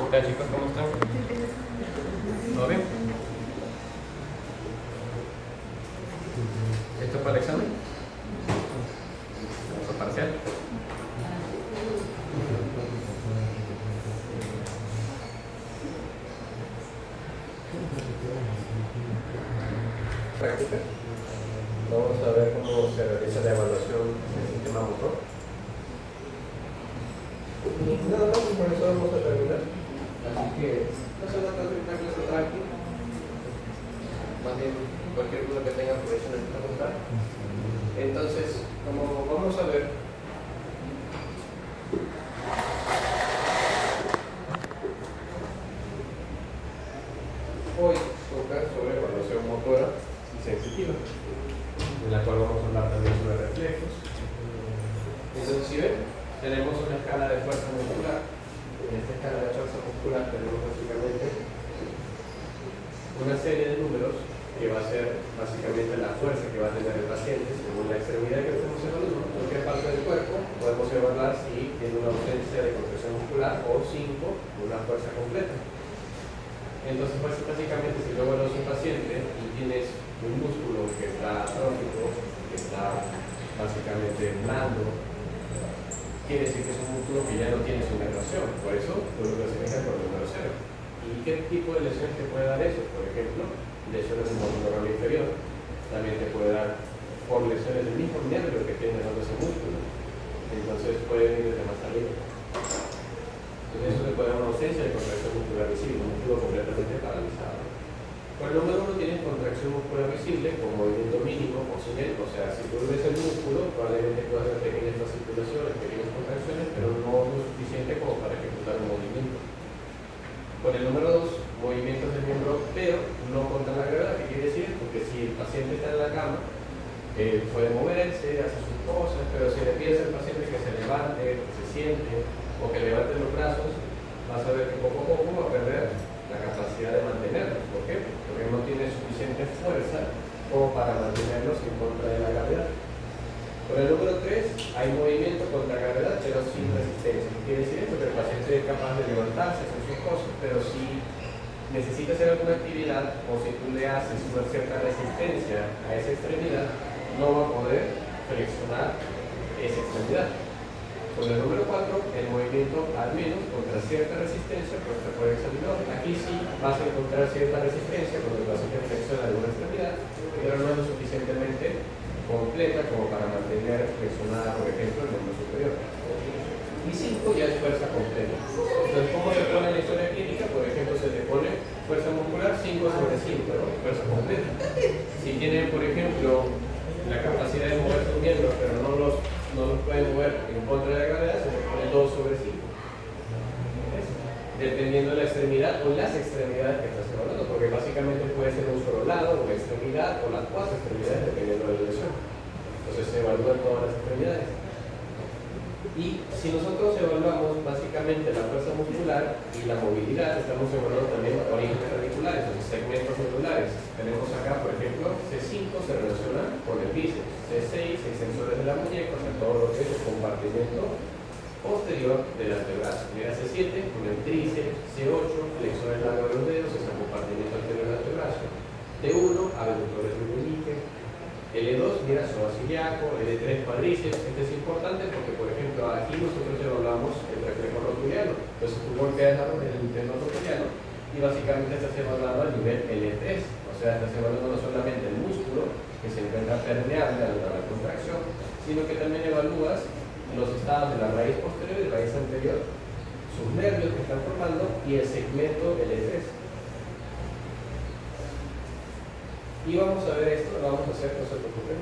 Hola chicos, ¿cómo están? ¿Todo bien? ¿Esto es para el examen? ¿Vamos a parcial? Práctica. Vamos a ver cómo se realiza la evaluación del sistema motor. Y nada más, por eso vamos a terminar. Así que no se trata de una clase tranquila. Más bien, cualquier duda que tengan, aprovechen en preguntar. Entonces, como vamos a ver, hoy toca sobre evaluación motora y sensitiva, en la cual vamos a hablar también sobre reflejos. Entonces, si ven, tenemos una escala de fuerza muscular. En esta escala de fuerza muscular tenemos básicamente una serie de números que va a ser básicamente la fuerza que va a tener el paciente según la extremidad que estemos evaluando. En cualquier parte del cuerpo podemos evaluar si tiene una ausencia de contracción muscular o 5 una fuerza completa. Entonces, pues, básicamente, si luego evaluas un paciente y tienes un músculo que está atrófico, que está básicamente blando, quiere decir que es un músculo que ya no tiene su inervación. Por eso tú lo clasificas por el número 0. ¿Y qué tipo de lesiones te puede dar eso? Por ejemplo, lesiones del motor neuronal inferior. También te puede dar por lesiones del mismo nervio que tiene dando ese músculo. Entonces puede venir desde más arriba. Entonces eso te puede dar una ausencia de contracción muscular visible, un músculo completamente paralizado. Por el número 1 tienes contracción muscular visible con movimiento mínimo o sin él. O sea, si tú ves el músculo, probablemente puedas ver pequeñas fasciculaciones, pequeñas contracciones, pero no lo suficiente como para ejecutar un movimiento. Con el número 2, movimientos del miembro, pero no contra la gravedad. ¿Qué quiere decir? Porque si el paciente está en la cama, puede moverse, hace sus cosas, pero si le pides al paciente que se levante, que se siente, o que levante los brazos, vas a ver que poco a poco va a perder la capacidad de mantenerlos. ¿Por qué? Porque no tiene suficiente fuerza como para mantenerlos en contra de la gravedad. Con el número 3 hay movimiento contra gravedad, pero sin resistencia. ¿Qué quiere decir esto? Que el paciente es capaz de levantarse, hacer sus cosas, pero si necesita hacer alguna actividad o si tú le haces una cierta resistencia a esa extremidad, no va a poder flexionar esa extremidad. Con el número 4, el movimiento al menos contra cierta resistencia, pues se puede examinar. Aquí sí vas a encontrar cierta resistencia cuando el paciente flexiona alguna extremidad, pero no es lo suficientemente completa como para mantener flexionada, por ejemplo, el miembro superior. Y 5 ya es fuerza completa. Entonces, ¿cómo se pone en la historia clínica? Por ejemplo, se le pone fuerza muscular 5 sobre 5, ¿no? Fuerza completa. Si tiene, por ejemplo, la capacidad de mover sus miembros, pero no los puede mover en contra de la gravedad, se le pone 2 sobre 5. Dependiendo de la extremidad o las extremidades que estás evaluando, porque básicamente puede ser un solo lado, una extremidad o las 4 extremidades dependiendo de la lesión. Entonces se evalúan todas las extremidades. Y si nosotros evaluamos básicamente la fuerza muscular y la movilidad, estamos evaluando también orígenes radiculares, o segmentos medulares. Tenemos acá, por ejemplo, C5 se relaciona con el bíceps, C6, extensores de la muñeca, o sea, todo lo que es el compartimento posterior del antebrazo. Mira C7 con el tríceps, C8, flexores largos de los dedos, es el compartimento anterior del antebrazo. T1, abductores del meñique. L2, mira, psoas ilíaco. L3, cuádriceps. Este es importante porque, por ejemplo, aquí nosotros evaluamos el reflejo rotuliano. Entonces tú golpeas el tendón rotuliano y básicamente estás evaluando a nivel L3. O sea, estás evaluando no solamente el músculo que se encuentra permeable a la contracción, sino que también evalúas los estados de la raíz posterior y la raíz anterior, sus nervios que están formando y el segmento L3. Y vamos a ver esto, lo vamos a hacer, no se preocupen.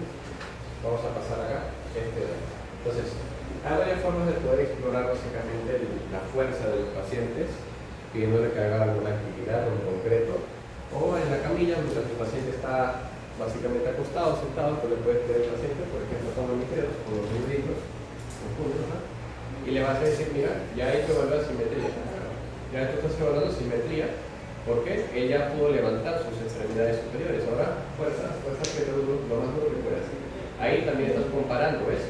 Vamos a pasar acá. Entonces, hay varias formas de poder explorar básicamente la fuerza de los pacientes, pidiéndole que haga alguna actividad en concreto, o en la camilla, mientras el paciente está básicamente acostado, sentado, pues le puedes pedir al paciente, por ejemplo, toma mis dedos, con los deditos, ¿no? Y le vas a decir, mira, ya he hecho evaluar simetría. Ya tú estás evaluando simetría, porque ella pudo levantar sus extremidades superiores. Ahora, fuerza, fuerza, que lo más duro que puede hacer. Ahí también estás comparando, ¿ves?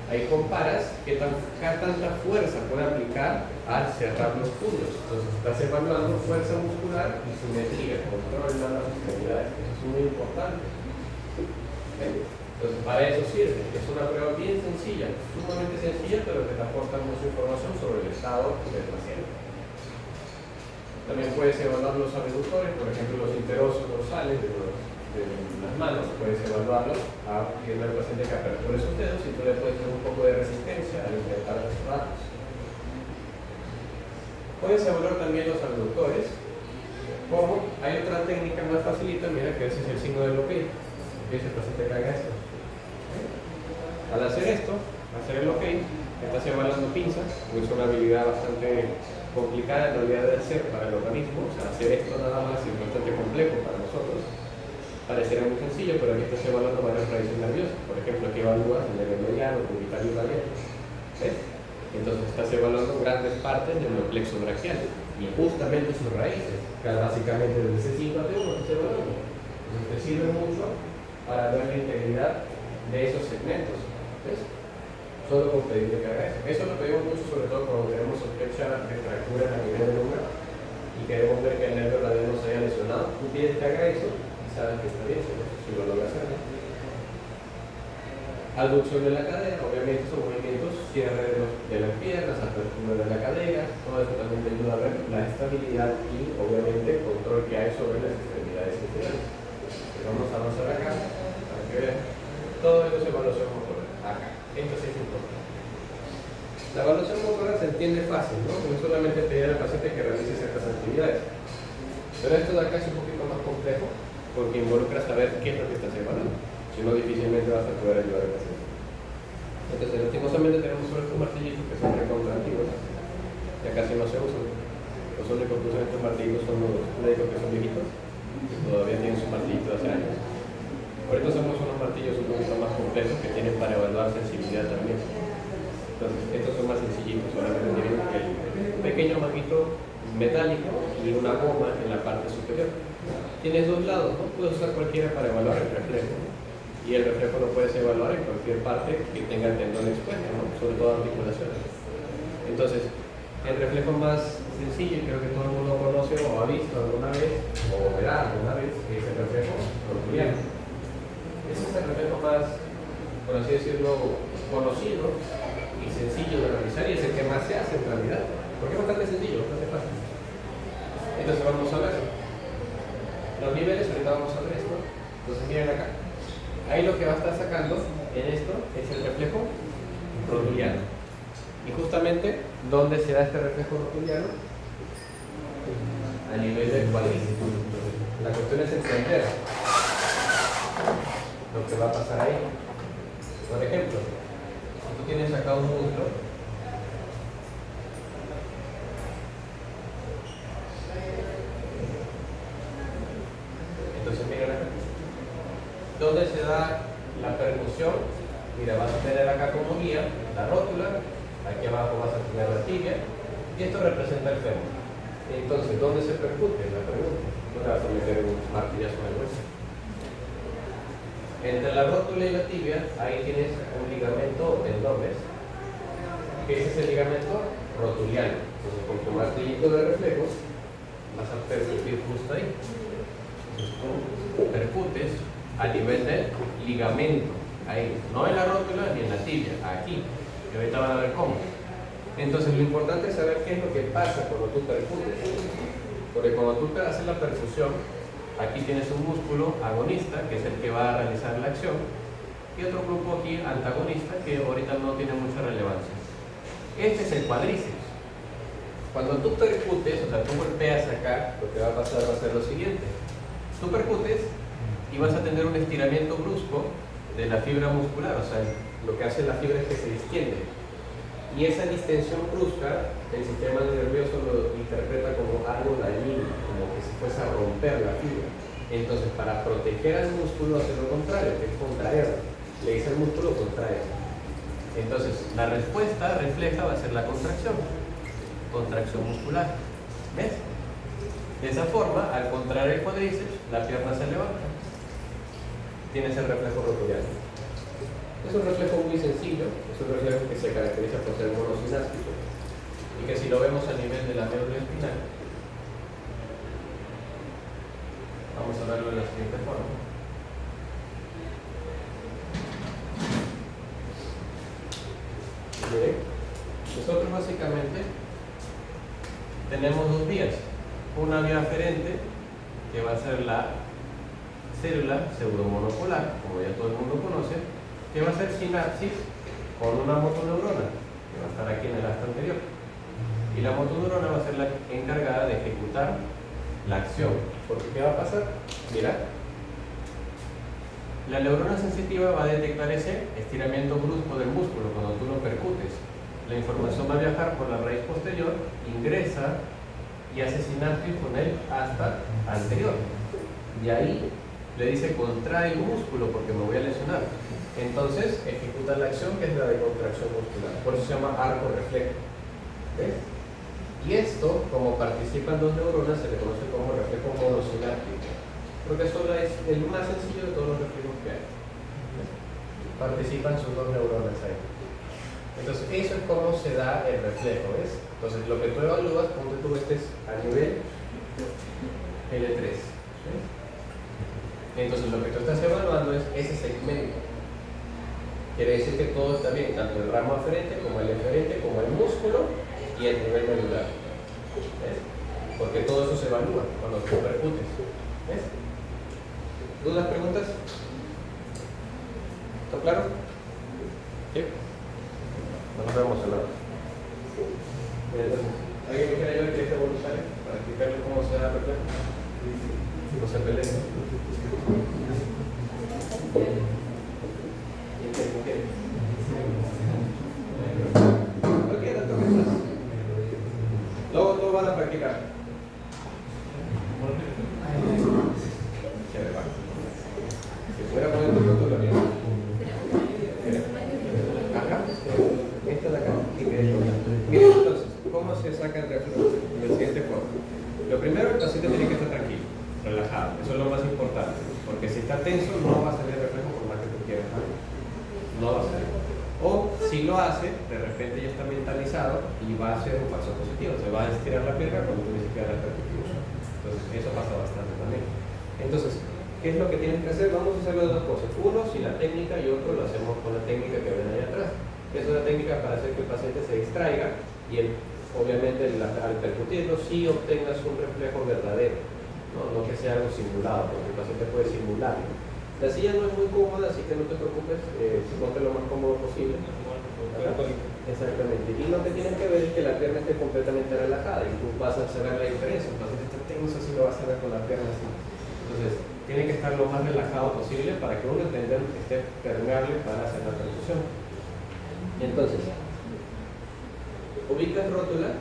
Ahí comparas qué tanta fuerza puede aplicar al cerrar los puños. Entonces estás evaluando fuerza muscular y simetría, control de las extremidades. Eso es muy importante. ¿Ven? Entonces para eso sirve. Es una prueba bien sencilla, sumamente sencilla, pero que te aporta mucha información sobre el estado del paciente. También puedes evaluar los abductores, por ejemplo los interosos dorsales de las manos, puedes evaluarlos pidiendo al paciente que aperture sus dedos y tú le puedes dar un poco de resistencia al intentar cerrarlos. Puedes evaluar también los abductores, como hay otra técnica más facilita, mira que ese es el signo del ok, empieza el paciente que haga esto. Al hacer esto, hacer el ok, estás evaluando pinzas, que es una habilidad bastante complicada en realidad de hacer para el organismo, o sea, hacer esto nada más es bastante complejo para nosotros. Pareciera muy sencillo, pero aquí estás evaluando varias raíces nerviosas. Por ejemplo, aquí evalúas el nervio mediano, cubital y radial. ¿Ves? Entonces estás evaluando grandes partes del plexo braquial y justamente sus raíces, que básicamente desde C5 a T1 estás evaluando. Entonces te sirve mucho para ver la integridad de esos segmentos. ¿Ves? Solo con pedirle que haga eso. Eso lo pedimos mucho, sobre todo cuando tenemos sospecha de fracturas a nivel del lumbar y queremos ver que el nervio radial no se haya lesionado. Tú pides que haga eso. Sabes que está bien, si lo logras hacer. Abducción de la cadera, obviamente son movimientos, cierre de las piernas, apertura de la cadera, todo eso también te ayuda a ver la estabilidad y obviamente el control que hay sobre las extremidades inferiores. Vamos a avanzar acá para que vean. Todo esto es evaluación motora. Acá, esto sí es importante. La evaluación motora se entiende fácil, ¿no? No es solamente pedir al paciente que realice ciertas actividades. Pero esto de acá es un poquito más complejo, porque involucra saber qué es lo que estás evaluando, si no difícilmente vas a poder ayudar al paciente. Entonces, lastimosamente tenemos sobre estos martillitos que son recontra antiguos, ya casi no se usan. Los únicos que usan estos martillitos son los médicos que son viejitos, que todavía tienen su martillito de hace años. Ahorita usamos unos martillos un poquito más complejos que tienen para evaluar sensibilidad también. Entonces, estos son más sencillitos, solamente tienen el pequeño manguito metálico y una goma en la parte superior. Tienes dos lados, ¿no? Puedes usar cualquiera para evaluar el reflejo, ¿no? Y el reflejo lo puedes evaluar en cualquier parte que tenga el tendón expuesto, ¿no? Sobre todo articulaciones. Entonces, el reflejo más sencillo, creo que todo el mundo conoce o ha visto alguna vez, o verá alguna vez, que es el reflejo rotuliano. Ese es el reflejo más, por así decirlo, conocido y sencillo de realizar y es el que más se hace en realidad. Porque es bastante sencillo, bastante fácil. Entonces vamos a ver los niveles, ahorita vamos a ver esto. Entonces miren acá. Ahí lo que va a estar sacando en esto es el reflejo rotuliano. Y justamente, ¿dónde se da este reflejo rotuliano? A nivel del cuádriceps. La cuestión es entender lo que va a pasar ahí. Por ejemplo, si tú tienes acá un músculo, ¿dónde se da la percusión? Mira, vas a tener acá como guía la rótula, aquí abajo vas a tener la tibia, y esto representa el fémur. Entonces, ¿dónde se percute? La pregunta. No te vas a meter un martillazo en el hueso. Entre la rótula y la tibia, ahí tienes un ligamento o tendón, ¿ves? Ese es el ligamento rotuliano. Entonces, con tu martillito de reflejos, vas a percutir justo ahí. Entonces, tú percutes a nivel del ligamento, ahí, no en la rótula ni en la tibia, aquí, y ahorita van a ver cómo. Entonces lo importante es saber qué es lo que pasa cuando tú percutes, porque cuando tú te haces la percusión, aquí tienes un músculo agonista, que es el que va a realizar la acción, y otro grupo aquí antagonista, que ahorita no tiene mucha relevancia. Este es el cuádriceps. Cuando tú percutes, o sea, tú golpeas acá, lo que va a pasar va a ser lo siguiente. Tú percutes y vas a tener un estiramiento brusco de la fibra muscular, o sea, lo que hace la fibra es que se distiende. Y esa distensión brusca, el sistema nervioso lo interpreta como algo dañino, como que si fuese a romper la fibra. Entonces, para proteger al músculo hace lo contrario, que es contraer. Le dice al músculo contraer. Entonces, la respuesta refleja va a ser la contracción muscular. ¿Ves? De esa forma, al contraer el cuádriceps, la pierna se levanta. Tienes el reflejo rotuliano. Es un reflejo muy sencillo, es un reflejo que se caracteriza por ser monosináptico y que si lo vemos a nivel de la médula espinal, vamos a verlo de la siguiente forma. Miren, nosotros básicamente tenemos dos vías. Una vía aferente, que va a ser la célula pseudomonopolar, como ya todo el mundo conoce, que va a ser sinapsis con una motoneurona, que va a estar aquí en el acto anterior. Y la motoneurona va a ser la encargada de ejecutar la acción. Porque ¿qué va a pasar? Mira, la neurona sensitiva va a detectar ese estiramiento brusco del músculo cuando tú lo percutes. La información va a viajar por la raíz posterior, ingresa y hace sinapsis con el hasta anterior. Y ahí le dice contrae el músculo porque me voy a lesionar. Entonces ejecuta la acción que es la de contracción muscular. Por eso se llama arco reflejo. ¿Ves? Y esto, como participan dos neuronas, se le conoce como reflejo monosináptico. Porque solo es el más sencillo de todos los reflejos que hay. ¿Ves? Participan sus dos neuronas ahí. Entonces eso es como se da el reflejo, ¿ves? Entonces lo que tú evalúas, ponte tú estés a nivel L3. ¿Ves? Entonces lo que tú estás evaluando es ese segmento. Quiere decir que todo está bien, tanto el ramo aferente como el eferente, como el músculo y el nivel medular. ¿Ves? Porque todo eso se evalúa cuando tú percutes. ¿Ves? ¿Dudas, preguntas? ¿Está claro? ¿Sí? Nos vemos al lado. Entonces, ¿alguien quiere ayudar que sea voluntario para explicarle cómo se da el reflejo? No se peleen. Cualquiera, tomen más. Luego todos van a practicar. Chévere, va. Si fuera poner tu foto, lo mismo. Acá. Esta de acá. Y que miren entonces, ¿cómo se saca el reflejo? De la siguiente forma. Lo primero, el paciente tiene que estar tranquilo, relajado. Eso es lo más importante. Porque si está tenso, no va a salir reflejo por más que tú quieras. No va a salir. O si lo hace, de repente ya está mentalizado y va a hacer un falso positivo. Se va a estirar la pierna cuando tú ni siquiera la percutivo. Entonces, eso pasa bastante también. Entonces, ¿qué es lo que tienes que hacer? Vamos a hacer las dos cosas. Uno, sin la técnica, y otro lo hacemos con la técnica que ven ahí atrás. Que es una técnica para hacer que el paciente se distraiga y obviamente al percutirlo sí obtengas un reflejo verdadero. No que sea algo simulado, porque el paciente puede simularlo. La silla no es muy cómoda, así que no te preocupes, ponte lo más cómodo posible. Exactamente. Y lo que tienes que ver es que la pierna esté completamente relajada y tú vas a saber la diferencia. El paciente está tenso, así lo vas a ver con la pierna así. Entonces, tiene que estar lo más relajado posible para que uno esté permeable para hacer la percusión. Entonces, ubicas rótula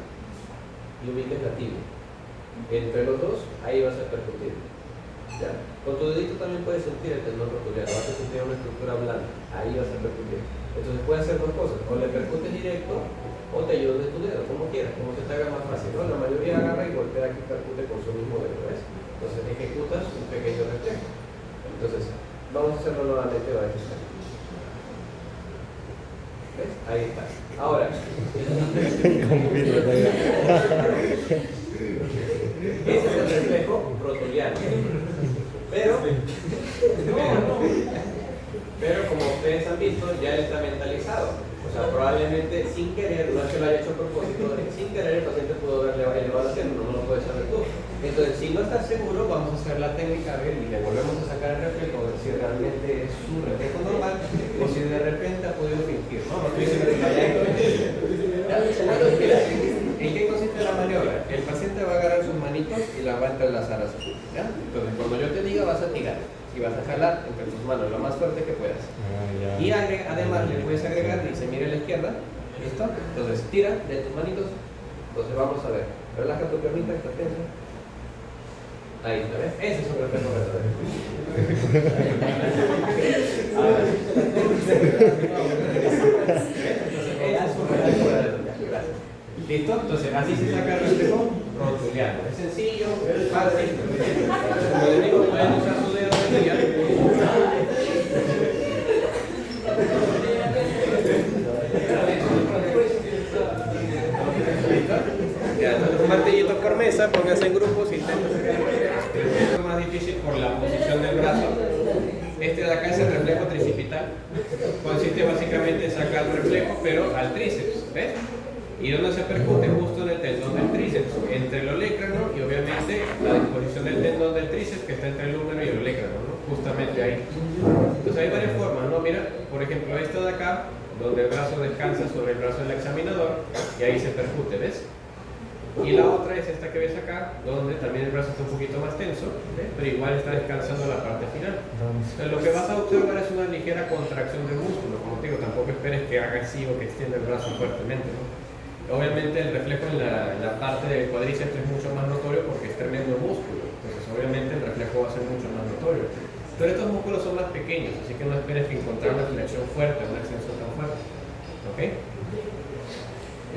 y ubicas la tibia. Entre los dos, ahí vas a percutir. ¿Ya? Con tu dedito también puedes sentir el tendón rotuliano, vas a sentir una estructura blanda, ahí vas a percutir. Entonces puedes hacer dos cosas, o le percutes directo o te ayudas de tu dedo, como quieras, como se te haga más fácil, ¿no? La mayoría agarra y golpea aquí, percute con su mismo dedo, ¿ves? Entonces ejecutas un pequeño reflejo. Entonces, vamos a hacerlo nuevamente, va a estar. ¿Ves? Ahí está. Ahora. Ese es el reflejo rotuliano. Pero como ustedes han visto, ya él está mentalizado. O sea, probablemente sin querer, no es que lo haya hecho a propósito, sin querer el paciente pudo haberle elevado la pierna, no lo puedes saber tú. Entonces, si no estás seguro, vamos a hacer la técnica, a ver, y le volvemos a sacar el reflejo, a ver si realmente es su reflejo normal, o si de repente ha podido fingir, ¿no? No estoy diciendo que vaya ¿en qué consiste la maniobra? El paciente va a agarrar sus manitos y las va a entrelazar así, ¿ya? Entonces, cuando yo te diga, vas a tirar y vas a jalar entre tus manos lo más fuerte que puedas. Y además le puedes agregar, dice, mire a la izquierda, ¿listo? Entonces, tira de tus manitos. Entonces, vamos a ver, relaja tu piernita, está tensa. Ahí está, ¿ves? Ese es un reflejo verdadero. ¿Listo? Entonces, así se saca el reflejo rotuliano. Es sencillo, es fácil. Como les digo, pueden usar su dedo de guía. pónganse en grupos, intenten sacar reflejos. Es más difícil por la posición del brazo. Este de acá es el reflejo tricipital. Consiste básicamente en sacar el reflejo, pero al tríceps, ¿ves? ¿Y dónde se percute? Justo en el tendón del tríceps, entre el olecrano y obviamente la disposición del tendón del tríceps que está entre el húmero y el olecrano, ¿no? Justamente ahí. Entonces hay varias formas, ¿no? Mira, por ejemplo, esta de acá, donde el brazo descansa sobre el brazo del examinador y ahí se percute, ¿ves? Y la otra es esta que ves acá, donde también el brazo está un poquito más tenso, ¿ves? Pero igual está descansando la parte final. Entonces lo que vas a observar es una ligera contracción del músculo. Como te digo, tampoco esperes que haga así o que extienda el brazo fuertemente, ¿no? Obviamente el reflejo en la parte del cuádriceps es mucho más notorio porque es tremendo músculo. Entonces obviamente el reflejo va a ser mucho más notorio. Pero estos músculos son más pequeños, así que no esperes que encontrar una flexión fuerte, una extensión tan fuerte. ¿Ok?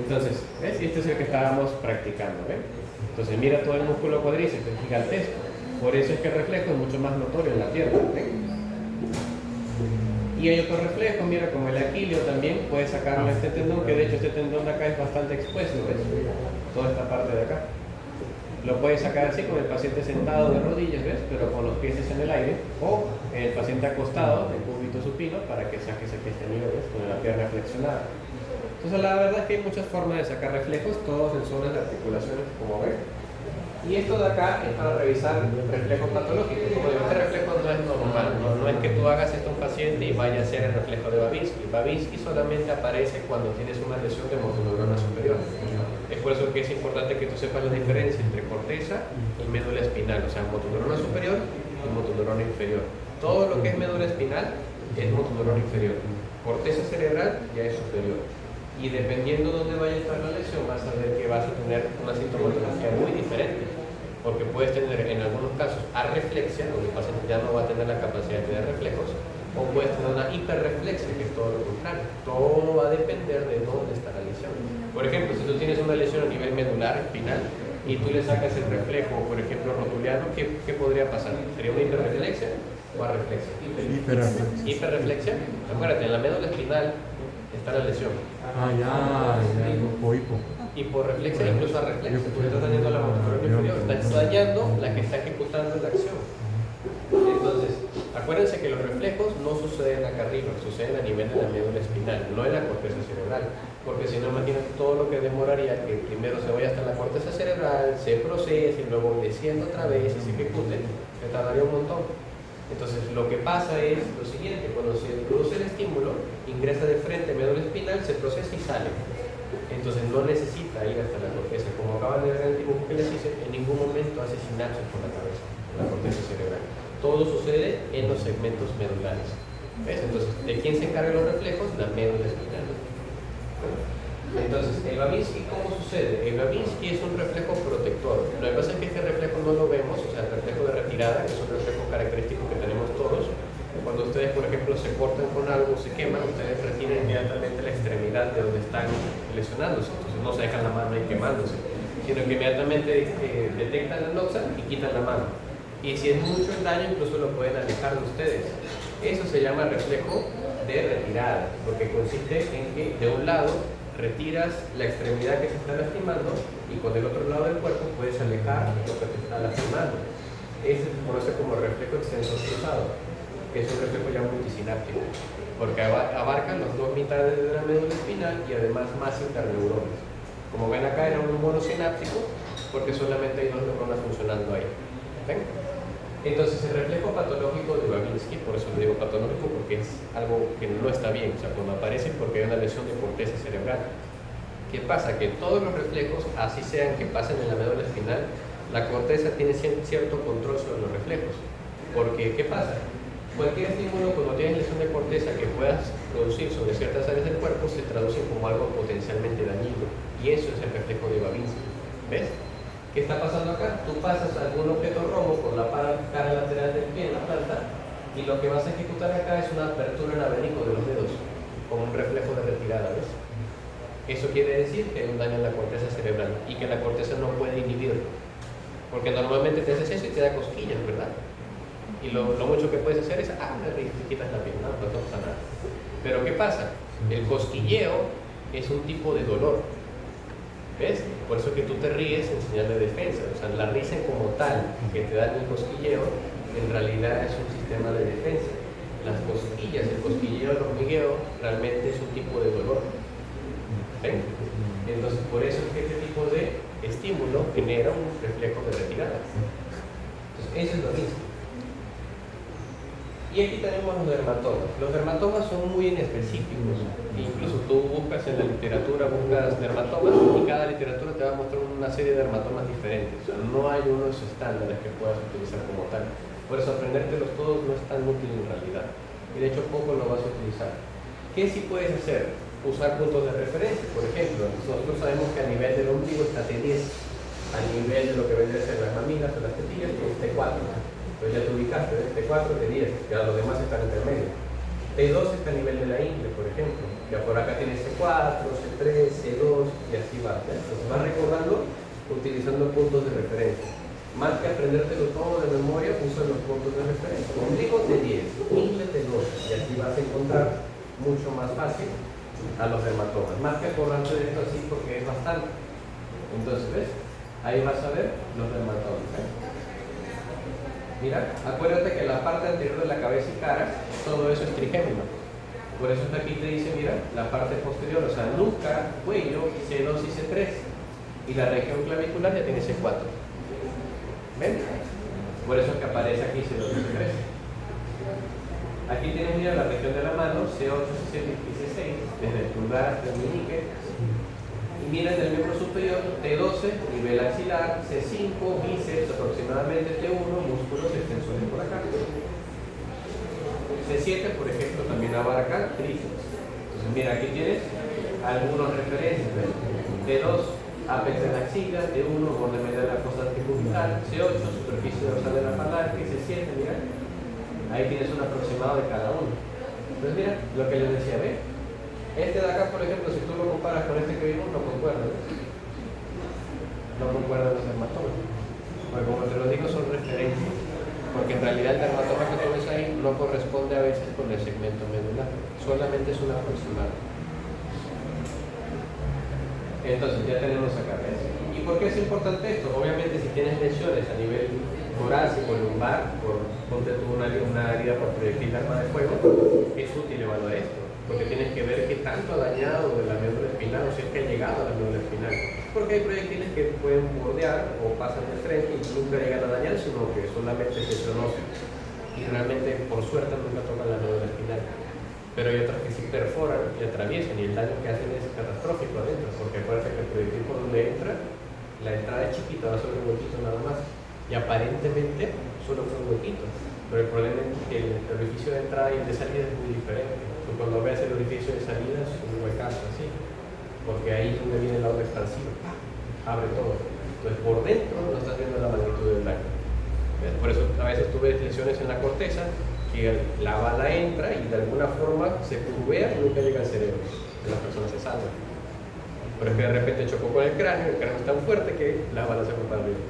Entonces, ¿ves? Y este es el que estábamos practicando, ¿ves? Entonces mira todo el músculo cuádriceps, es gigantesco. Por eso es que el reflejo es mucho más notorio en la pierna, ¿ves? Y hay otro reflejo, mira, como el aquileo también, puedes sacarlo a este tendón, que de hecho este tendón de acá es bastante expuesto, ¿ves? Toda esta parte de acá. Lo puedes sacar así con el paciente sentado de rodillas, ¿ves? Pero con los pies en el aire, o el paciente acostado, en cúbito supino, para que saques aquí este nivel, ¿ves? Con la pierna flexionada. Entonces la verdad es que hay muchas formas de sacar reflejos, todos en zonas de articulaciones, como ven. Y esto de acá es para revisar reflejos patológicos. Como digo, este reflejo no es normal, no es que tú hagas esto a un paciente y vaya a ser el reflejo de Babinski. Babinski solamente aparece cuando tienes una lesión de motoneurona superior. Es por eso que es importante que tú sepas la diferencia entre corteza y médula espinal, o sea, motoneurona superior y motoneurona inferior. Todo lo que es médula espinal es motoneurona inferior. Corteza cerebral ya es superior. Y dependiendo de dónde vaya a estar la lesión, vas a ver que vas a tener una sintomatología muy diferente. Porque puedes tener en algunos casos arreflexia, donde el paciente ya no va a tener la capacidad de tener reflejos, o puedes tener una hiperreflexia, que es todo lo contrario. Todo va a depender de dónde está la lesión. Por ejemplo, si tú tienes una lesión a nivel medular, espinal, y tú le sacas el reflejo, por ejemplo, rotuliano, ¿qué podría pasar? ¿Sería una hiperreflexia o arreflexia? Hiperreflexia. Acuérdate, en la médula espinal está la lesión. Hiporreflexia, incluso arreflexia, porque estás dañando la motoneurona inferior, estás dañando la que está ejecutando la acción. Entonces, acuérdense que los reflejos no suceden acá arriba, suceden a nivel de la médula espinal, no en la corteza cerebral. Porque si no, imagínate todo lo que demoraría que primero se vaya hasta la corteza cerebral, se procese y luego descienda otra vez y se ejecute, se tardaría un montón. Entonces, lo que pasa es lo siguiente: cuando se produce el estímulo, ingresa de frente médula espinal, se procesa y sale. Entonces, no necesita ir hasta la corteza. Como acaban de ver en el dibujo que les hice, en ningún momento hace sinapsis por la cabeza, por la corteza cerebral. Todo sucede en los segmentos medulares. ¿Ves? Entonces, ¿de quién se encargan los reflejos? La médula espinal. Entonces, el Babinski, ¿cómo sucede? El Babinski es un reflejo protector. Lo que pasa es que este reflejo no lo vemos, o sea, el reflejo de retirada, que es un reflejo característico que tenemos todos. Cuando ustedes, por ejemplo, se cortan con algo, se queman, ustedes retiran inmediatamente la extremidad de donde están lesionándose. Entonces no se dejan la mano ahí quemándose, sino que inmediatamente detectan la noxa y quitan la mano. Y si es mucho el daño, incluso lo pueden alejar de ustedes. Eso se llama reflejo de retirada, porque consiste en que de un lado retiras la extremidad que se está lastimando y con el otro lado del cuerpo puedes alejar lo que te está lastimando. Ese se conoce como reflejo extensor cruzado, que es un reflejo ya multisináptico, porque abarca las dos mitades de la médula espinal y además más interneuronas. Como ven acá, era un monosináptico porque solamente hay dos neuronas funcionando ahí. ¿Ven? Entonces, el reflejo patológico de Babinski, por eso le digo patológico, porque es algo que no está bien, o sea, cuando aparece porque hay una lesión de corteza cerebral. ¿Qué pasa? Que todos los reflejos, así sean que pasen en la médula espinal, la corteza tiene cierto control sobre los reflejos. Porque, ¿qué pasa? Cualquier estímulo, cuando tienes lesión de corteza que puedas producir sobre ciertas áreas del cuerpo, se traduce como algo potencialmente dañino. Y eso es el reflejo de Babinski. ¿Ves? ¿Qué está pasando acá? Tú pasas algún objeto rojo por la cara lateral del pie en la planta y lo que vas a ejecutar acá es una apertura en abanico de los dedos, como un reflejo de retirada, ¿ves? Eso quiere decir que hay un daño en la corteza cerebral y que la corteza no puede inhibirlo. Porque normalmente te haces eso y te da cosquillas, ¿verdad? Y lo mucho que puedes hacer es, te quitas la pierna, no pasa nada. Pero ¿qué pasa? El cosquilleo es un tipo de dolor. ¿Ves? Por eso que tú te ríes en señal de defensa. O sea, la risa como tal que te da el cosquilleo, en realidad es un sistema de defensa. Las cosquillas, el cosquilleo, el hormigueo, realmente es un tipo de dolor. ¿Ven? Entonces, por eso es que este tipo de estímulo genera un reflejo de retirada. Entonces, eso es lo mismo. Y aquí tenemos los dermatomas. Los dermatomas son muy inespecíficos. Incluso tú buscas en la literatura, buscas dermatomas y cada literatura te va a mostrar una serie de dermatomas diferentes. O sea, no hay unos estándares que puedas utilizar como tal. Por eso aprendértelos todos no es tan útil en realidad. Y de hecho poco lo vas a utilizar. ¿Qué sí puedes hacer? Usar puntos de referencia. Por ejemplo, nosotros sabemos que a nivel del ombligo está T10. A nivel de lo que vendría a ser las mamilas o las tetillas, tienes T4. Entonces ya te ubicaste, ¿ves? T4, T10, ya los demás están entre medio. T2 está a nivel de la ingle, por ejemplo. Ya por acá tienes C4, C3, C2 y así va. Entonces vas recordando utilizando puntos de referencia. Más que aprendértelo todo de memoria, usa los puntos de referencia. Ombligo T10, ingle T2, y así vas a encontrar mucho más fácil a los dermatomas. Más que acordarte de esto así porque es bastante. Entonces, ¿ves? Ahí vas a ver los dermatomas. Mira, acuérdate que la parte anterior de la cabeza y cara, todo eso es trigémino. Por eso es que aquí te dice, mira, la parte posterior, o sea, nuca, cuello, C2 y C3. Y la región clavicular ya tiene C4. ¿Ven? Por eso es que aparece aquí C2 y C3. Aquí tienes, mira, la región de la mano, C8, C7 y C6, desde el pulgar hasta el meñique. Y mira en el miembro superior, T12, nivel axilar, C5, bíceps, aproximadamente T1, músculos extensores por acá. C7, por ejemplo, también ahora acá, tríceps. Entonces, mira, aquí tienes algunos referencias. T2, ápex de la axila, T1, borde medio de la fosa articular, C8, superficie dorsal de la falange, C7, mira. Ahí tienes un aproximado de cada uno. Entonces, mira, lo que les decía, ¿ve? Este de acá, por ejemplo, si tú lo comparas con este que vimos, no concuerda. No concuerdan los dermatomas. Porque como te lo digo, son referencias. Porque en realidad el dermatoma que tú ves ahí no corresponde a veces con el segmento medular. Solamente es un aproximado. Entonces ya tenemos acá, ¿ves? ¿Y por qué es importante esto? Obviamente si tienes lesiones a nivel torácico, lumbar, ponte tú una herida por proyectil de arma de fuego, es útil evaluar esto. Porque tienes que ver qué tanto ha dañado de la médula espinal o si es que ha llegado a la médula espinal. Porque hay proyectiles que pueden bordear o pasan de frente y nunca llegan a dañar, sino que solamente se conocen. Y realmente, por suerte, nunca tocan la médula espinal. Pero hay otras que sí perforan y atraviesan y el daño que hacen es catastrófico adentro. Porque acuérdate que el proyectil por donde entra, la entrada es chiquita, va sobre un huequito nada más. Y aparentemente solo fue un huequito. Pero el problema es que el orificio de entrada y el de salida es muy diferente. Cuando veas el orificio de salida es un huecazo así, porque ahí es donde viene la onda expansiva, abre todo. Entonces por dentro no estás viendo la magnitud del daño. Por eso a veces tú ves lesiones en la corteza que la bala entra y de alguna forma se curvea y nunca llega al cerebro. La persona se salva. Pero es que de repente chocó con el cráneo es tan fuerte que la bala se fue para arriba.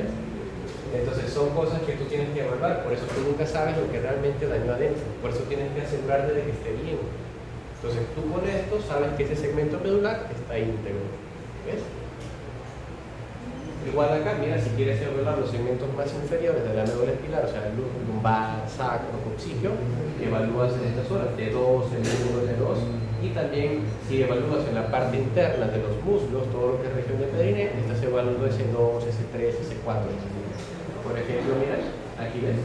¿Ves? Entonces son cosas que tú tienes que evaluar, por eso tú nunca sabes lo que realmente dañó adentro, por eso tienes que asegurarte de que esté bien. Entonces tú con esto sabes que ese segmento medular está íntegro. ¿Ves? Igual acá, mira, si quieres evaluar los segmentos más inferiores de la médula espinal, o sea, el lumbar, sacro, coxigio, evalúas en estas zonas, T2, el 1, T2, y también si evalúas en la parte interna de los muslos, todo lo que es región de Pedrineo, estás evaluando S2, S3, S4. Por ejemplo, mira, aquí ves,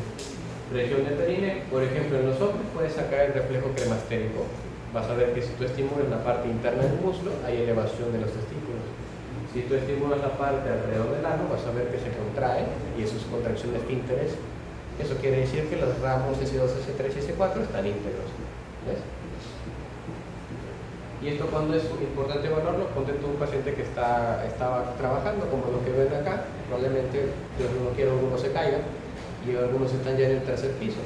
región de perine, por ejemplo, en los hombres puedes sacar el reflejo cremastérico. Vas a ver que si tú estimulas la parte interna del muslo, hay elevación de los testículos. Si tú estimulas la parte alrededor del ano, vas a ver que se contrae, y eso es contracción de esfínteres. Eso quiere decir que los ramos S2, S3 y S4 están íntegros. ¿Ves? Y esto cuando es importante evaluarlo, ponte tú un paciente que estaba trabajando, como lo que ven acá, probablemente Dios no quiera algunos se caigan, y algunos están ya en el tercer piso,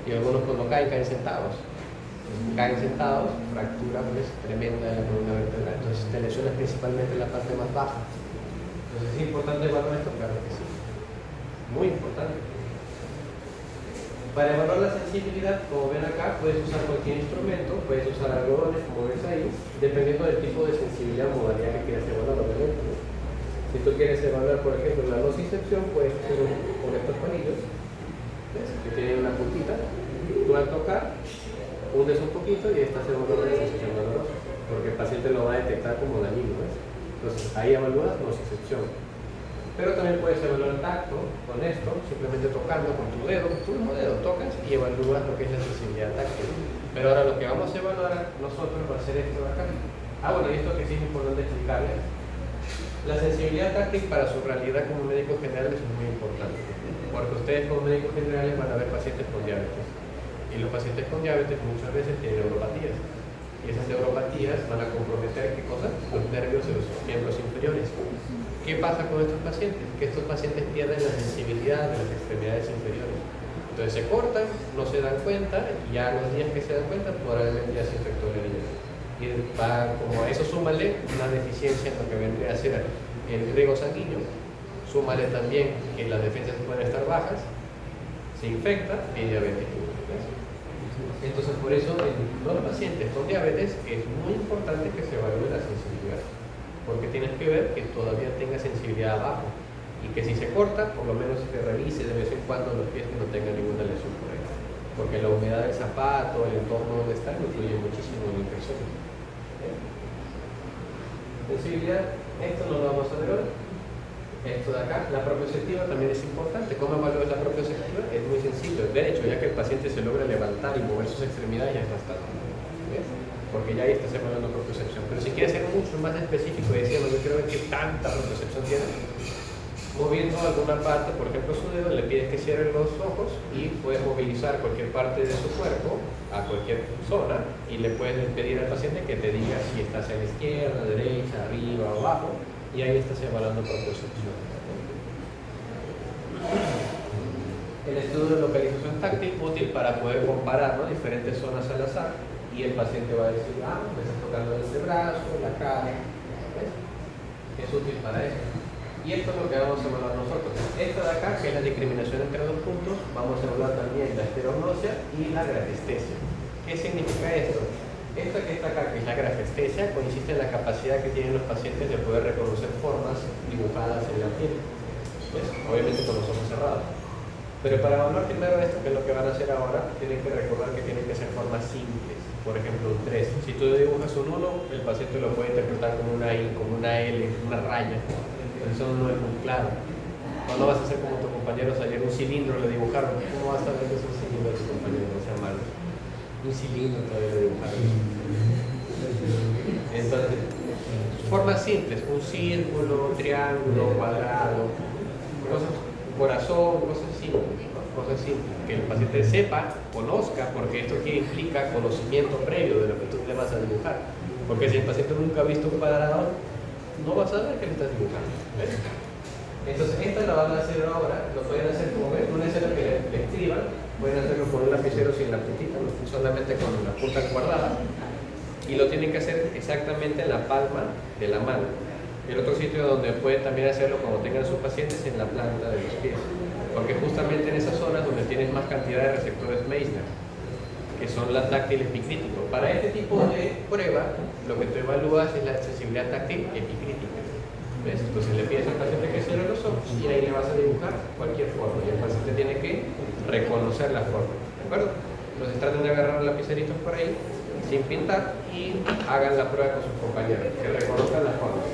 y algunos cuando caen sentados. Entonces, caen sentados, fractura pues, tremenda de la columna vertebral, entonces te lesionas principalmente en la parte más baja. Entonces es importante evaluar esto, claro que sí, muy importante. Para evaluar la sensibilidad, como ven acá, puedes usar cualquier instrumento, puedes usar algodones, como ves ahí, dependiendo del tipo de sensibilidad o modalidad que quieras evaluar, obviamente, ¿no? Si tú quieres evaluar, por ejemplo, la nocicepción, puedes hacerlo con estos palillos, ¿ves? Que tienen una puntita. Tú al tocar, hundes un poquito y esta se vuelve una sensación dolorosa, porque el paciente lo va a detectar como dañino, ¿ves? Entonces, ahí evalúas nocicepción. Pero también puedes evaluar el tacto con esto, simplemente tocando con tu mismo dedo, tocas y evalúas lo que es la sensibilidad táctil. Pero ahora lo que vamos a evaluar nosotros va a ser esto de acá. Bueno, y esto que sí es importante explicarles. La sensibilidad táctil para su realidad como médicos generales es muy importante, porque ustedes como médicos generales van a ver pacientes con diabetes. Y los pacientes con diabetes muchas veces tienen neuropatías. Y esas neuropatías van a comprometer, ¿qué cosa? Los nervios de los miembros inferiores. ¿Qué pasa con estos pacientes? Que estos pacientes pierden la sensibilidad de las extremidades inferiores. Entonces se cortan, no se dan cuenta, y ya los días que se dan cuenta, probablemente ya se infectó el niño. Y como a eso súmale una deficiencia en lo que vendría a ser el riego sanguíneo, súmale también que las defensas pueden estar bajas, se infecta y diabetes. Entonces por eso en los pacientes con diabetes es muy importante que se evalúe la sensibilidad, porque tienes que ver que todavía tenga sensibilidad abajo y que si se corta, por lo menos se revise de vez en cuando los pies que no tengan ninguna lesión por ahí, porque la humedad del zapato, el entorno donde está, influye muchísimo en la infección. Sensibilidad, esto no lo vamos a ver hoy. Esto de acá, la propioceptiva también es importante. ¿Cómo evalúas la propioceptiva? Es muy sencillo. De hecho, ya que el paciente se logra levantar y mover sus extremidades, ya es bastante. ¿Ves? Porque ya ahí estás evaluando propiocepción. Pero si quieres ser mucho más específico y decirlo, yo quiero ver qué tanta propiocepción tiene, moviendo alguna parte, por ejemplo su dedo, le pides que cierre los ojos y puedes movilizar cualquier parte de su cuerpo a cualquier zona y le puedes pedir al paciente que te diga si está hacia la izquierda, derecha, arriba o abajo, y ahí estás evaluando propiocepción. El estudio de localización táctil útil para poder comparar, ¿no?, diferentes zonas al azar, y el paciente va a decir, me está tocando el brazo, la cara, ¿ves? Es útil para eso. Y esto es lo que vamos a evaluar nosotros. Esto de acá, que es la discriminación entre dos puntos, vamos a evaluar también la esterognosia y la grafestesia. ¿Qué significa esto? Esta que está acá, que es la grafestesia, consiste en la capacidad que tienen los pacientes de poder reconocer formas dibujadas en la piel, ¿ves? Obviamente con los ojos cerrados. Pero para evaluar primero esto, que es lo que van a hacer ahora, tienen que recordar que tienen que ser formas simples. Por ejemplo, un 3. Si tú dibujas un 1, el paciente lo puede interpretar como una I, como una L, una raya. Eso no es muy claro. No vas a hacer como tus compañeros ayer, un cilindro le dibujaron. ¿Cómo vas a ver que es un cilindro de tus compañeros? No sean malos. Un cilindro todavía le dibujaron. Entonces, formas simples, un círculo, triángulo, cuadrado, cosas, corazón, cosas simples, ¿no? Cosas simples, que el paciente sepa, conozca, porque esto implica conocimiento previo de lo que tú le vas a dibujar. Porque si el paciente nunca ha visto un cuadrado, no va a saber que le estás dibujando, ¿ves? Entonces, esta la van a hacer ahora, lo pueden hacer como ven, una escena que le escriban, pueden hacerlo con un lapicero sin la puntita, ¿no?, solamente con la punta cuadrada, y lo tienen que hacer exactamente en la palma de la mano. El otro sitio donde pueden también hacerlo cuando tengan sus pacientes es en la planta de los pies, porque justamente en esas zonas donde tienes más cantidad de receptores Meissner, que son la táctil epicrítico. Para este tipo de prueba, lo que tú evalúas es la sensibilidad táctil epicrítica. ¿Ves? Entonces le pides al paciente que cierre los ojos y ahí le vas a dibujar cualquier forma y el paciente tiene que reconocer la forma, ¿de acuerdo? Entonces traten de agarrar lapiceritos por ahí sin pintar y hagan la prueba con sus compañeros, que reconozcan la forma.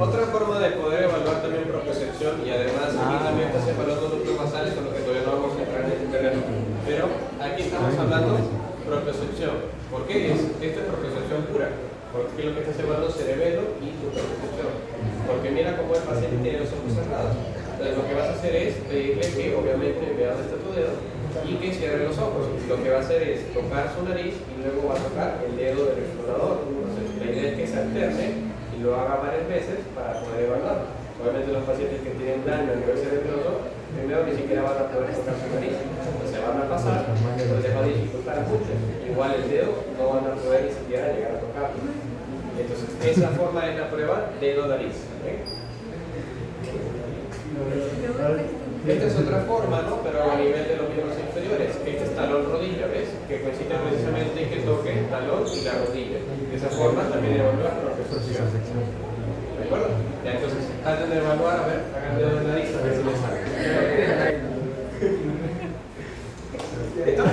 Otra forma de poder evaluar también propiocepción, y además aquí también estás evaluando núcleos basales, con lo que todavía no vamos a entrar en este terreno, pero aquí estamos hablando propiocepción. ¿Por qué? Esto es propiocepción pura. Porque lo que estás evaluando es cerebelo y tu propiocepción. Porque mira cómo el paciente tiene los ojos cerrados. Entonces lo que vas a hacer es pedirle que obviamente vea dónde está tu dedo y que cierre los ojos. Lo que va a hacer es tocar su nariz y luego va a tocar el dedo del explorador. Entonces la idea es que se alterne y lo haga varias veces para poder evaluar. Obviamente los pacientes que tienen daño a nivel cerebroso, primero ni siquiera van a poder tocar su nariz. Entonces se van a pasar, entonces les va a dificultar mucho. Igual el dedo no van a poder ni siquiera llegar a tocarlo. Entonces esa forma es la prueba dedo-nariz. Esta es otra forma, ¿no? Pero a nivel de los miembros inferiores. Este es talón-rodilla, ¿ves? Que consiste precisamente en que toque el talón y la rodilla. De esa forma también evaluar lo que es torsión. ¿De acuerdo? Ya, entonces, antes de evaluar, a ver, hagan dedo en la nariz, a ver si les sale. ¿Esto?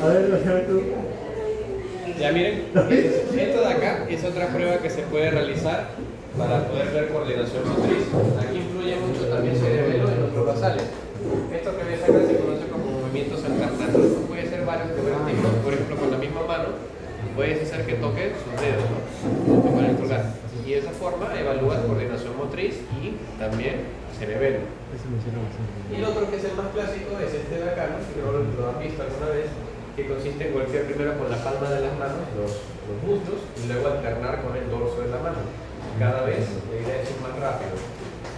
A ver, tú. Ya miren, esto de acá es otra prueba que se puede realizar para poder ver coordinación motriz. Aquí influye mucho también cerebelo y los basales. Esto que ves acá se conoce como movimientos alternados. Puede ser varios de varios tipos. Por ejemplo, con la misma mano puedes hacer que toque sus dedos, ¿no? Con el pulgar. Y de esa forma evalúas coordinación motriz y también cerebelo. Y el otro que es el más clásico es este de acá, ¿no? Si no lo han visto alguna vez, que consiste en golpear primero con la palma de las manos los muslos y luego alternar con el dorso de la mano. Cada vez la idea es ir más rápido.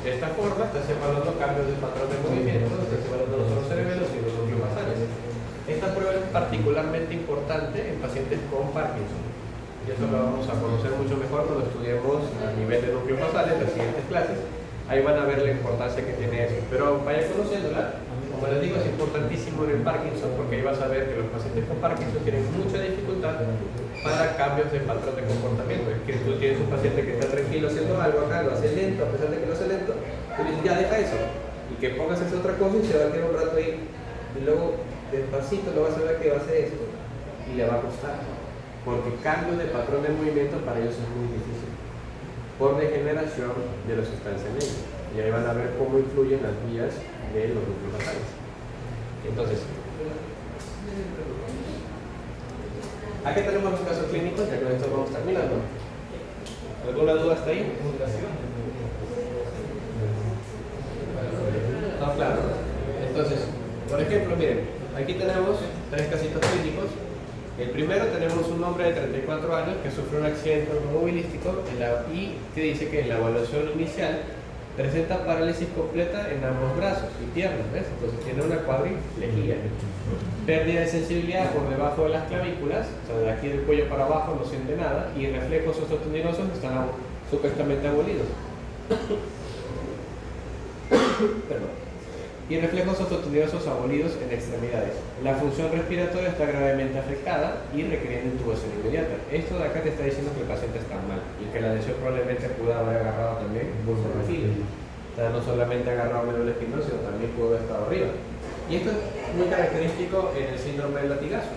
De esta forma estás evaluando cambios de patrón de movimiento, estás evaluando los cerebelos y los núcleos basales. Esta prueba es particularmente importante en pacientes con Parkinson. Y eso lo vamos a conocer mucho mejor cuando estudiemos a nivel de núcleos basales, las siguientes clases. Ahí van a ver la importancia que tiene eso. Pero vaya conociéndola. Como les digo, es importantísimo en el Parkinson porque ahí vas a ver que los pacientes con Parkinson tienen mucha dificultad para cambios de patrón de comportamiento. Es que tú tienes un paciente que está tranquilo haciendo algo acá, lo hace lento, a pesar de que lo hace lento, tú le dices, ya deja eso, y que pongas esa otra cosa y se va a quedar un rato ahí, y luego despacito lo vas a ver que va a hacer esto, y le va a costar, porque cambio de patrón de movimiento para ellos es muy difícil, por degeneración de la sustancia en ellos. Y ahí van a ver cómo influyen las vías de los núcleos basales. Entonces, aquí tenemos los casos clínicos, ya con esto vamos terminando. ¿Alguna duda hasta ahí? No, claro. Entonces, por ejemplo, miren, aquí tenemos 3 casitos clínicos. El primero tenemos un hombre de 34 años que sufrió un accidente automovilístico y que dice que en la evaluación inicial presenta parálisis completa en ambos brazos y piernas, ¿ves? Entonces tiene una cuadriplejía, pérdida de sensibilidad por debajo de las clavículas, o sea, de aquí del cuello para abajo no siente nada, y reflejos osteotendinosos están supuestamente abolidos. Perdón. Y reflejos osteotendinosos abolidos en extremidades. La función respiratoria está gravemente afectada y requiriendo intubación inmediata. Esto de acá te está diciendo que el paciente está mal y que la lesión probablemente pudo haber agarrado también bulbo refile. O sea, no solamente agarrado médula espinal, sino también pudo haber estado arriba. Y esto es muy característico en el síndrome del latigazo.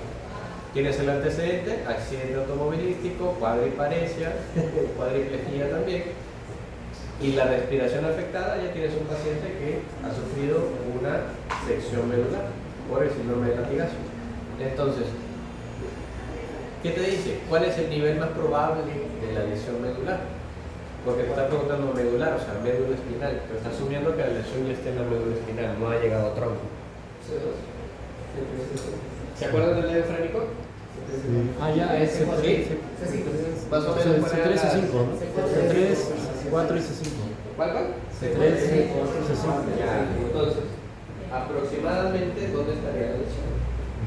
Tienes el antecedente, accidente automovilístico, cuadriparesia, cuadriplejía también. Y la respiración afectada, ya tienes un paciente que ha sufrido una sección medular por el síndrome del latigazo. Entonces, ¿qué te dice? ¿Cuál es el nivel más probable de la lesión medular? Porque te está preguntando medular, o sea, médula espinal, pero está asumiendo que la lesión ya está en la médula espinal, no ha llegado a tronco. ¿Se acuerdan del dedo frénico? Ya, es C3. Más o menos C3 y C5, ¿no? C3, C4 y C5. ¿Cuál? C3, C4 y C5. Ya, entonces, aproximadamente, ¿dónde estaría la lesión?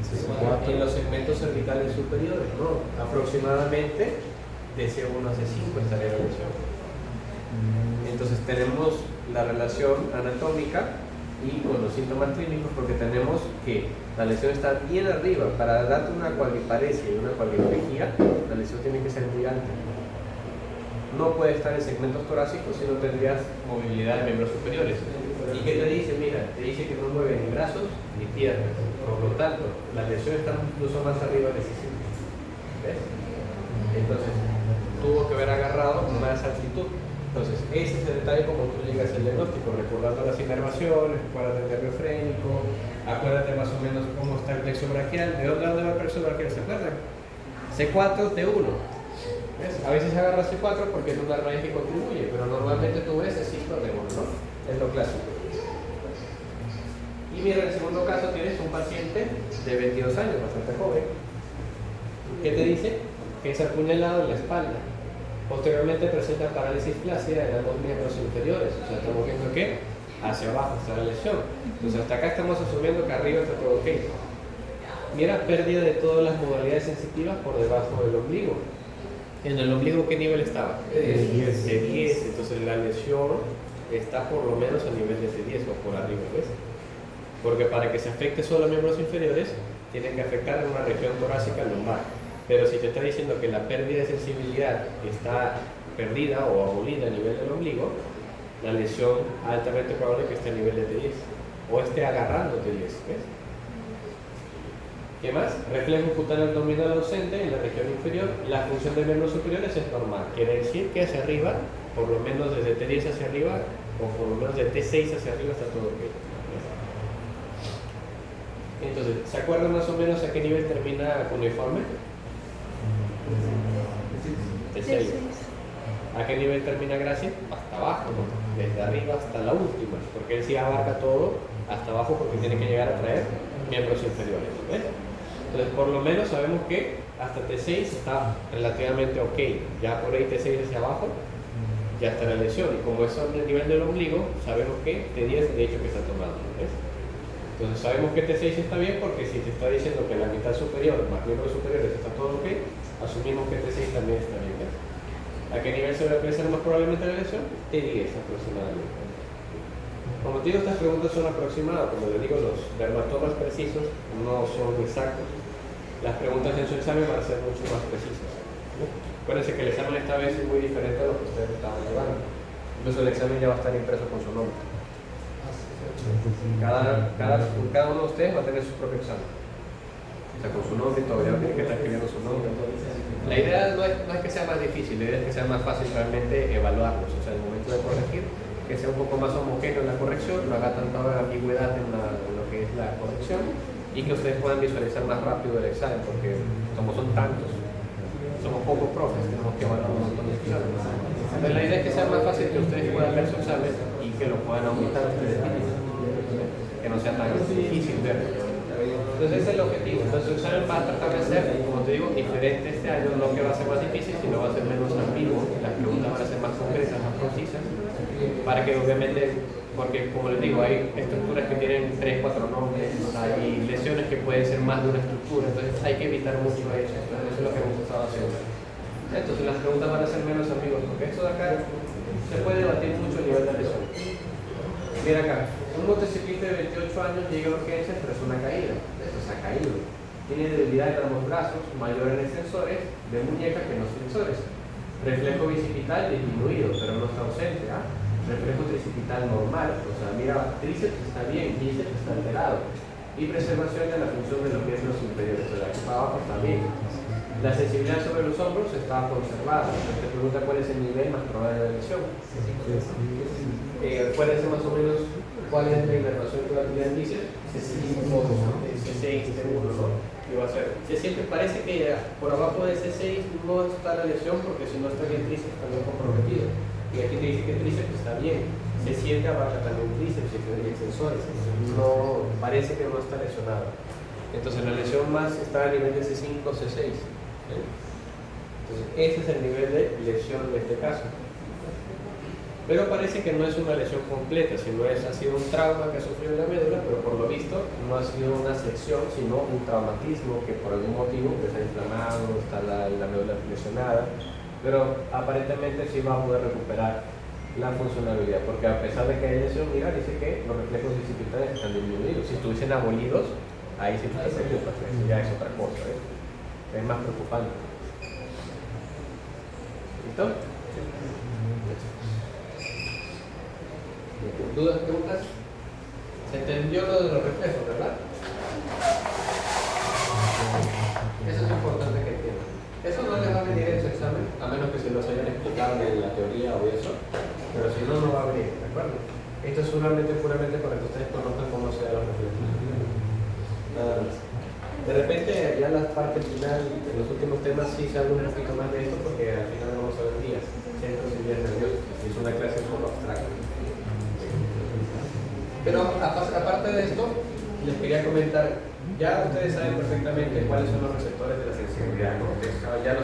C4. En los segmentos cervicales superiores, ¿no? Aproximadamente de C1 a C5 estaría la lesión. Entonces tenemos la relación anatómica y con los síntomas clínicos, porque tenemos que la lesión está bien arriba. Para darte una cuadriparesia y una cuadriplejía, la lesión tiene que ser muy alta. No puede estar en segmentos torácicos si no tendrías movilidad de miembros superiores. ¿Y qué te dice? Mira, te dice que no mueve ni brazos ni piernas. Por lo tanto, la lesión está incluso más arriba de ese sitio. ¿Ves? Entonces, tuvo que haber agarrado más altitud. Entonces, ese es el detalle como tú llegas al diagnóstico, recordando las inervaciones, acuérdate del nervio frénico, acuérdate más o menos cómo está el plexo braquial. ¿De dónde va el plexo braquial? ¿Se acuerdan? C4, T1. ¿Ves? A veces se agarra C4 porque es una raíz que contribuye, pero normalmente tú ves C5, T1, ¿no? Es lo clásico. Y mira, en el segundo caso tienes un paciente de 22 años, bastante joven. ¿Qué te dice? Que es apuñalado en la espalda. Posteriormente presenta parálisis flácida en ambos miembros inferiores. O sea, estamos viendo que hacia abajo está la lesión. Entonces, hasta acá estamos asumiendo que arriba está todo ok. Mira, pérdida de todas las modalidades sensitivas por debajo del ombligo. ¿En el ombligo qué nivel estaba? De 10. De 10. Entonces, la lesión está por lo menos a nivel de T10 o por arriba, ¿ves? Porque para que se afecte solo a miembros inferiores, tienen que afectar en una región torácica lumbar. Pero si te está diciendo que la pérdida de sensibilidad está perdida o abolida a nivel del ombligo, la lesión altamente probable que esté a nivel de T10 o esté agarrando T10, ¿ves? ¿Qué más? Reflejo cutáneo abdominal ausente en la región inferior. La función de miembros superiores es normal. Quiere decir que hacia arriba, por lo menos desde T10 hacia arriba, o por lo menos de T6 hacia arriba está todo ok. Entonces, ¿se acuerdan más o menos a qué nivel termina cuneiforme? T6. ¿A qué nivel termina Gracie? Hasta abajo, ¿no? Desde arriba hasta la última, porque él sí abarca todo hasta abajo porque tiene que llegar a traer miembros inferiores, ¿ves? Entonces, por lo menos sabemos que hasta T6 está relativamente ok. Ya por ahí T6 hacia abajo, ya está la lesión. Y como es sobre el nivel del ombligo, sabemos que T10 de hecho que está tomando, ¿ves? Entonces sabemos que T6 está bien porque si te está diciendo que la mitad superior más miembros superiores está todo ok, asumimos que T6 también está bien, ¿ves? ¿A qué nivel se va a apreciar más probablemente la lesión? T10 aproximadamente. Como te digo, estas preguntas son aproximadas. Como les digo, los dermatomas precisos no son exactos. Las preguntas en su examen van a ser mucho más precisas. Acuérdense que el examen esta vez es muy diferente a lo que ustedes estaban llevando. Incluso el examen ya va a estar impreso con su nombre. Cada uno de ustedes va a tener su propio examen. O sea, con su nombre y todo, ya tiene que estar escribiendo su nombre. La idea no es que sea más difícil, la idea es que sea más fácil realmente evaluarlos. O sea, el momento de corregir, que sea un poco más homogéneo en la corrección, no haga tanta ambigüedad en lo que es la corrección y que ustedes puedan visualizar más rápido el examen, porque como son tantos, somos pocos profes, tenemos que evaluar un montón de exámenes. Entonces la idea es que sea más fácil que ustedes puedan ver su examen y que lo puedan aumentar ustedes mismos, que no sea tan difícil verlo. Entonces ese es el objetivo. Entonces su examen va a tratar de ser, como te digo, diferente este año, no que va a ser más difícil, sino va a ser menos ambiguo, las preguntas van a ser más concretas, más concisas, para que obviamente, porque como les digo, hay estructuras que tienen 3, 4 nombres, hay lesiones que pueden ser más de una estructura, entonces hay que evitar mucho eso. Entonces eso es lo que hemos estado haciendo. Entonces las preguntas van a ser menos ambiguas, porque esto de acá se puede debatir mucho a nivel de lesión. Mira acá, un motociclista de 28 años llega a urgencias, pero es una caída. Eso se ha caído. Tiene debilidad en ambos brazos, mayor en extensores, de muñeca que en los flexores. Reflejo bicipital disminuido, pero no está ausente. ¿Ah? Reflejo tricipital normal, o sea, mira, tríceps está bien, bíceps está alterado. Y preservación de la función de los miembros inferiores, o sea, aquí para abajo está bien. La sensibilidad sobre los hombros está conservada. Te pregunta cuál es el nivel más probable de lesión. Acuérdense más o menos cuál es la inervación que va a tener el bíceps. C5, C6, C1, ¿no? ¿Qué va a ser? C7 parece que por abajo de C6 no está la lesión porque si no está bien tríceps también comprometido. Y aquí te dice que tríceps está bien. C7 abarca también tríceps y extensores. No, parece que no está lesionado. Entonces la lesión más está a nivel de C5, C6. Entonces ese es el nivel de lesión de este caso. Pero parece que no es una lesión completa, sino ha sido un trauma que ha sufrido en la médula, pero por lo visto no ha sido una sección, sino un traumatismo que por algún motivo está inflamado, está la médula lesionada, pero aparentemente sí va a poder recuperar la funcionalidad, porque a pesar de que hay lesión, mira, dice que los reflejos bicipitales están disminuidos. Si estuviesen abolidos, ahí sí te preocupas, eso ya es otra cosa, es más preocupante. ¿Listo? ¿Dudas, preguntas? ¿Se entendió lo de los reflejos, verdad? Eso es importante que entiendan. Eso no les va a venir en su examen, a menos que se los hayan explicado en la teoría o eso, pero si no, no va a venir, ¿de acuerdo? Esto es puramente para que ustedes conozcan cómo se dan los reflejos. Nada más. De repente, ya la parte final, en los últimos temas, sí se habla un poquito más de esto, porque al final vamos a ver días, centros y vías nerviosas, es una clase un poco abstracta. Pero aparte de esto, les quería comentar, ya ustedes saben perfectamente cuáles son los receptores de la sensibilidad, ¿no? Ya los